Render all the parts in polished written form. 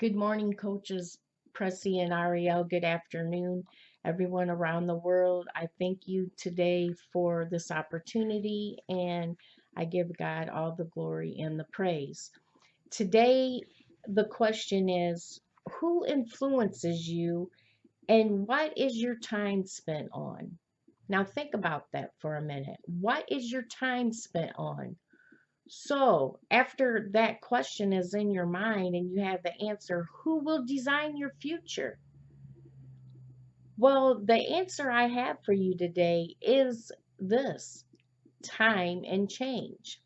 Good morning, coaches Pressy and Ariel. Good afternoon, everyone around the world. I thank you today for this opportunity, and I give God all the glory and the praise. Today, the question is, who influences you and what is your time spent on? Now, think about that for a minute. What is your time spent on? So, after that question is in your mind and you have the answer, who will design your future? Well, the answer I have for you today is this: time and change.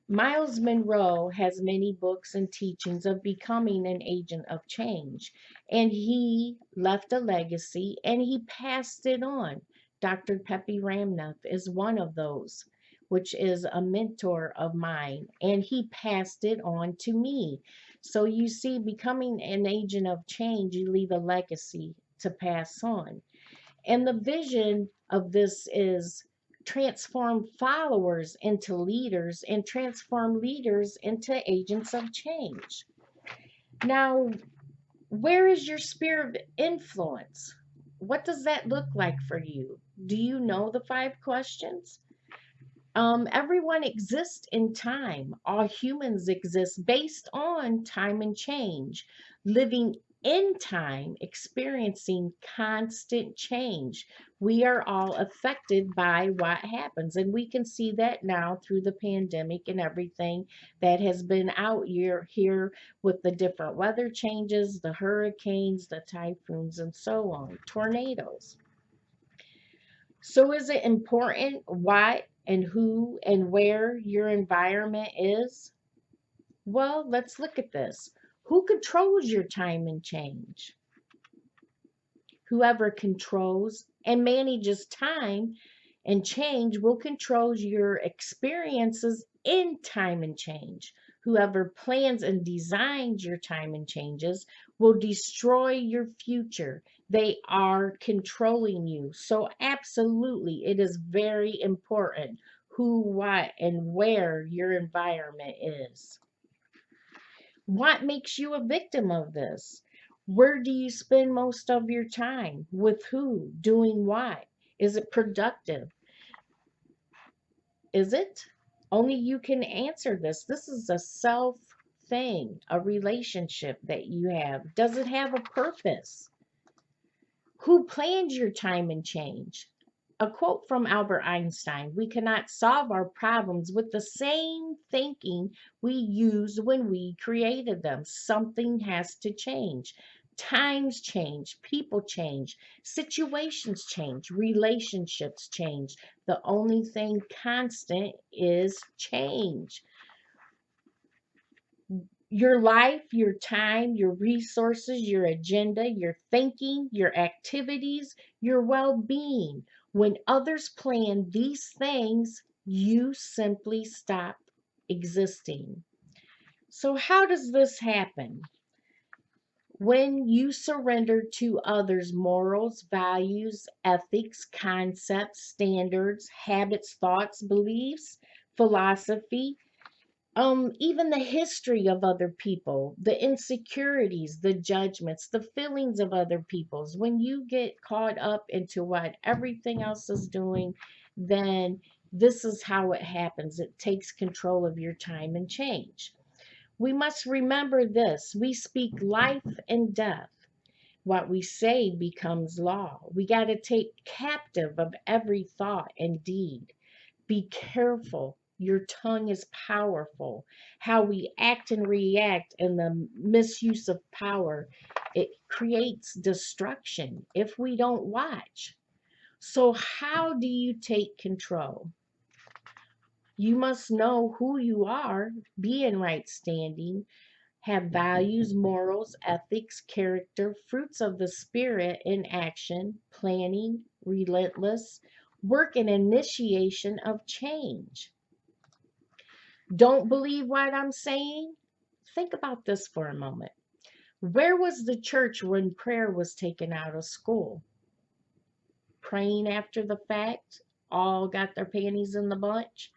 Miles Monroe has many books and teachings of becoming an agent of change, and he left a legacy and he passed it on. Dr. Pepe Ramnath is one of those, which is a mentor of mine, and he passed it on to me. So you see, becoming an agent of change, you leave a legacy to pass on. And the vision of this is transform followers into leaders and transform leaders into agents of change. Now, where is your sphere of influence? What does that look like for you? Do you know the five questions? Everyone exists in time. All humans exist based on time and change, living in time, experiencing constant change. We are all affected by what happens, and we can see that now through the pandemic and everything that has been out here with the different weather changes, the hurricanes, the typhoons, and so on, tornadoes. So is it important what and who and where your environment is? Well, let's look at this. Who controls your time and change? Whoever controls and manages time and change will control your experiences in time and change. Whoever plans and designs your time and changes will destroy your future. They are controlling you. So, absolutely, it is very important who, what, and where your environment is. What makes you a victim of this? Where do you spend most of your time? With who? Doing what? Is it productive? Is it? Only you can answer this. This is a self thing, a relationship that you have. Does it have a purpose? Who plans your time and change? A quote from Albert Einstein: we cannot solve our problems with the same thinking we used when we created them. Something has to change. Times change, people change, situations change, relationships change. The only thing constant is change. Your life, your time, your resources, your agenda, your thinking, your activities, your well being. When others plan these things, you simply stop existing. So, how does this happen? When you surrender to others' morals, values, ethics, concepts, standards, habits, thoughts, beliefs, philosophy, even the history of other people, the insecurities, the judgments, the feelings of other people's. When you get caught up into what everything else is doing, then this is how it happens. It takes control of your time and change. We must remember this: we speak life and death. What we say becomes law. We got to take captive of every thought and deed. Be careful. Your tongue is powerful. How we act and react and the misuse of power, it creates destruction if we don't watch. So, how do you take control? You must know who you are, be in right standing, have values, morals, ethics, character, fruits of the Spirit in action, planning, relentless, work and initiation of change. Don't believe what I'm saying? Think about this for a moment. Where was the church when prayer was taken out of school? Praying after the fact? All got their panties in the bunch?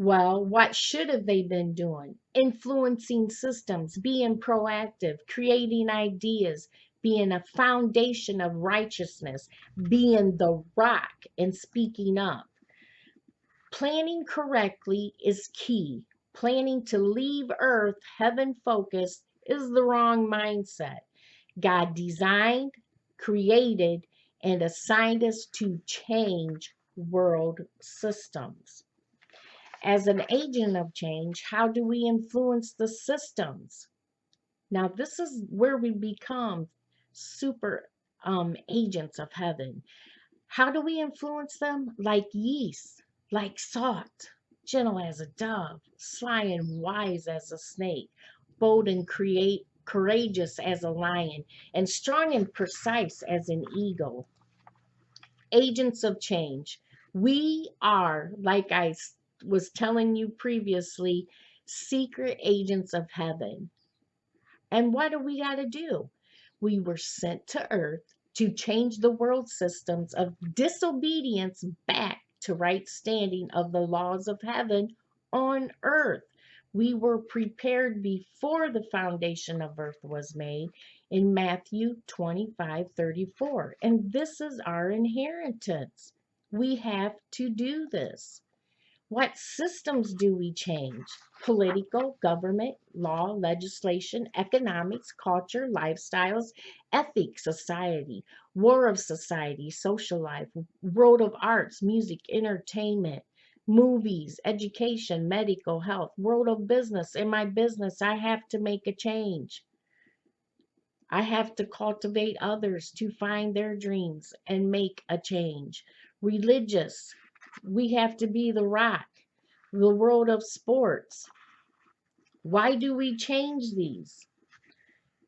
Well, what should have they been doing? Influencing systems, being proactive, creating ideas, being a foundation of righteousness, being the rock and speaking up. Planning correctly is key. Planning to leave Earth heaven focused is the wrong mindset. God designed, created, and assigned us to change world systems. As an agent of change, how do we influence the systems? Now, this is where we become super agents of heaven. How do we influence them? Like yeast, like salt, gentle as a dove, sly and wise as a snake, bold and courageous as a lion, and strong and precise as an eagle. Agents of change. We are, like was telling you previously, secret agents of heaven. And what do we got to do? We were sent to earth to change the world systems of disobedience back to right standing of the laws of heaven on earth. We were prepared before the foundation of earth was made in Matthew 25:34. And this is our inheritance. We have to do this. What systems do we change? Political, government, law, legislation, economics, culture, lifestyles, ethics, society, war of society, social life, world of arts, music, entertainment, movies, education, medical, health, world of business. In my business, I have to make a change. I have to cultivate others to find their dreams and make a change. Religious, we have to be the rock. The world of sports. Why do we change these?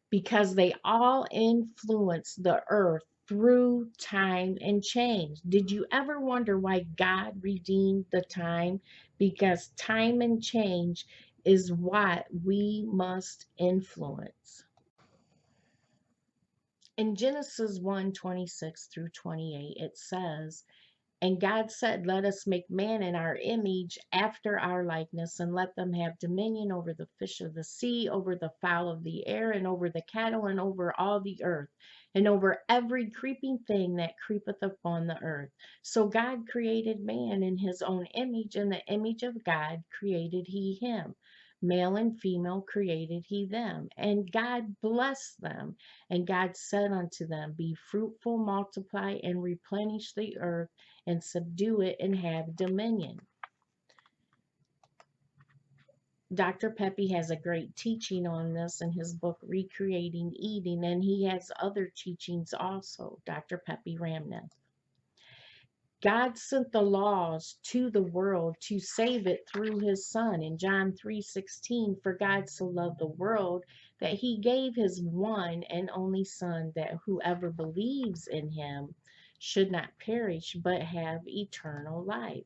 Because they all influence the earth through time and change. Did you ever wonder why God redeemed the time? Because time and change is what we must influence. In Genesis 1:26 through 28, it says, And God said, Let us make man in our image, after our likeness, and let them have dominion over the fish of the sea, over the fowl of the air, and over the cattle, and over all the earth, and over every creeping thing that creepeth upon the earth. So God created man in his own image, in the image of God created he him. Male and female created he them. And God blessed them. And God said unto them, Be fruitful, multiply, and replenish the earth and subdue it and have dominion. Dr. Pepe has a great teaching on this in his book, Recreating Eden, and he has other teachings also, Dr. Pepe Ramnath. God sent the laws to the world to save it through his son. In John 3:16, for God so loved the world that he gave his one and only son, that whoever believes in him should not perish but have eternal life.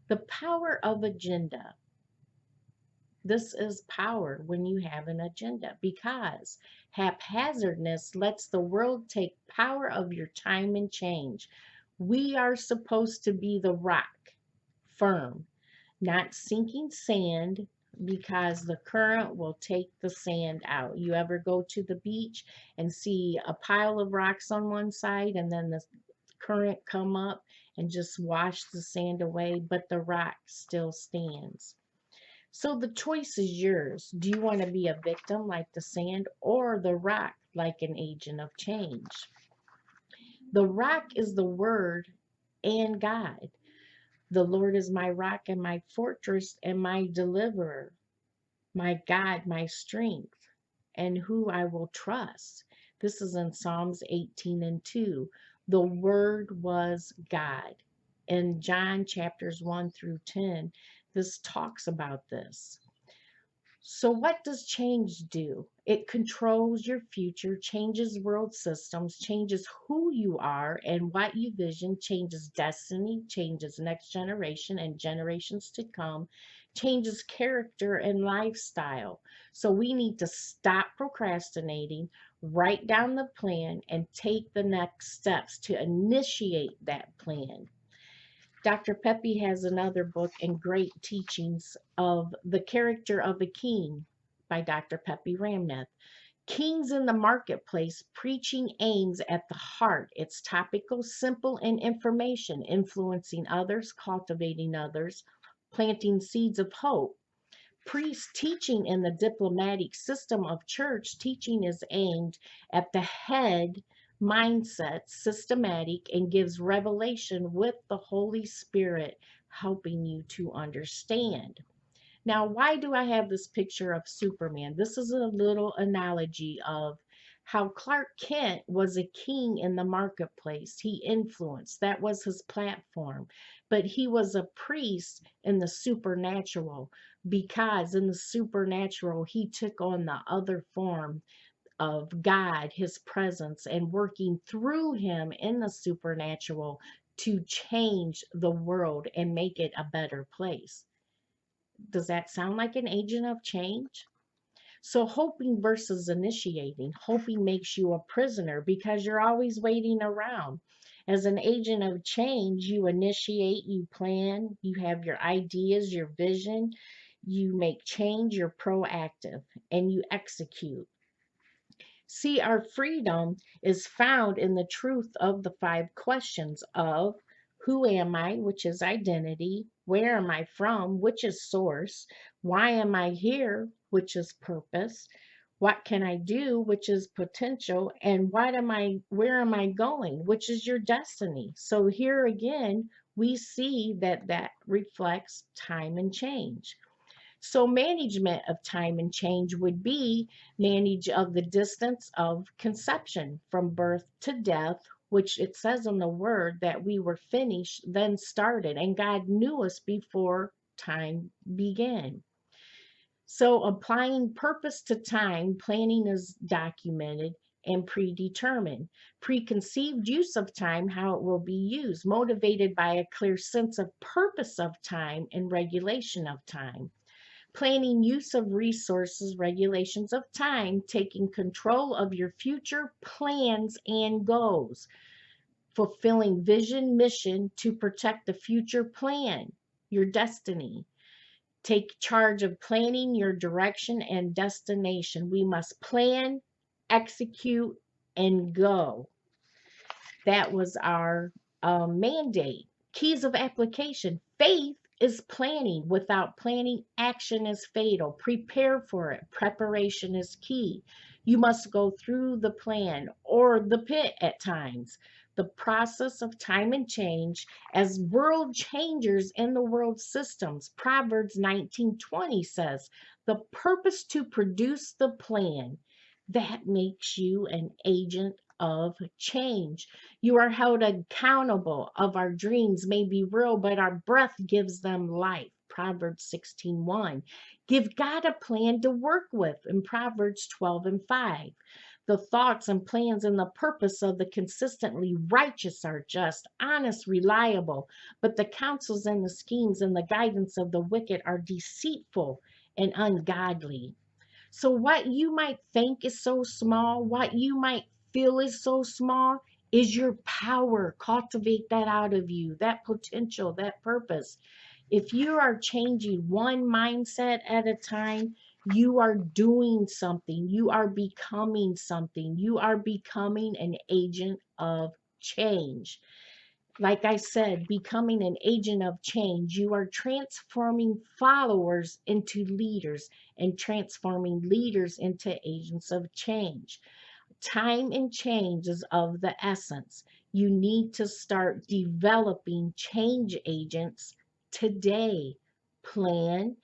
The power of agenda. This is power when you have an agenda, because haphazardness lets the world take power of your time and change. We are supposed to be the rock, firm, not sinking sand, because the current will take the sand out. You ever go to the beach and see a pile of rocks on one side and then the current come up and just wash the sand away, but the rock still stands. So the choice is yours. Do you want to be a victim like the sand, or the rock like an agent of change? The rock is the word and God. The Lord is my rock and my fortress and my deliverer, my God, my strength, and who I will trust. This is in Psalms 18:2. The word was God. In John chapters 1 through 10, this talks about this. So, what does change do? It controls your future, changes world systems, changes who you are and what you vision, changes destiny, changes next generation and generations to come, changes character and lifestyle. So, we need to stop procrastinating, write down the plan, and take the next steps to initiate that plan. Dr. Pepe has another book and great teachings of The Character of a King by Dr. Pepe Ramnath. Kings in the Marketplace preaching aims at the heart. It's topical, simple, and information, influencing others, cultivating others, planting seeds of hope. Priest teaching in the diplomatic system of church, teaching is aimed at the head mindset, systematic, and gives revelation with the Holy Spirit helping you to understand. Now, why do I have this picture of Superman? This is a little analogy of how Clark Kent was a king in the marketplace. He influenced, that was his platform. But he was a priest in the supernatural because in the supernatural, he took on the other form of God, his presence, and working through him in the supernatural to change the world and make it a better place. Does that sound like an agent of change? So, hoping versus initiating. Hoping makes you a prisoner because you're always waiting around. As an agent of change, you initiate, you plan, you have your ideas, your vision, you make change, you're proactive, and you execute. See, our freedom is found in the truth of the five questions of who am I, which is identity, where am I from, which is source, why am I here, which is purpose, what can I do, which is potential, and where am I going, which is your destiny. So here again, we see that that reflects time and change. So management of time and change would be manage of the distance of conception from birth to death, which it says in the word that we were finished, then started, and God knew us before time began. So applying purpose to time, planning is documented and predetermined. Preconceived use of time, how it will be used, motivated by a clear sense of purpose of time and regulation of time. Planning use of resources, regulations of time, taking control of your future plans and goals, fulfilling vision, mission to protect the future plan, your destiny. Take charge of planning your direction and destination. We must plan, execute, and go. That was our mandate. Keys of application. Faith is planning. Without planning, action is fatal. Prepare for it. Preparation is key. You must go through the plan or the pit at times. The process of time and change as world changers in the world systems. Proverbs 19:20 says, the purpose to produce the plan that makes you an agent of change. You are held accountable of our dreams may be real, but our breath gives them life. Proverbs 16:1. Give God a plan to work with in Proverbs 12:5. The thoughts and plans and the purpose of the consistently righteous are just, honest, reliable, but the counsels and the schemes and the guidance of the wicked are deceitful and ungodly. So, what you might think is so small, what you might feel is so small, is your power. Cultivate that out of you, that potential, that purpose. If you are changing one mindset at a time, you are doing something. You are becoming something. You are becoming an agent of change. Like I said, becoming an agent of change, you are transforming followers into leaders and transforming leaders into agents of change. Time and change is of the essence. You need to start developing change agents today. Plan,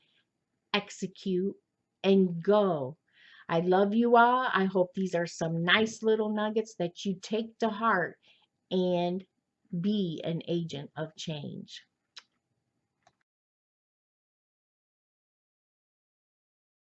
execute, and go. I love you all. I hope these are some nice little nuggets that you take to heart and be an agent of change.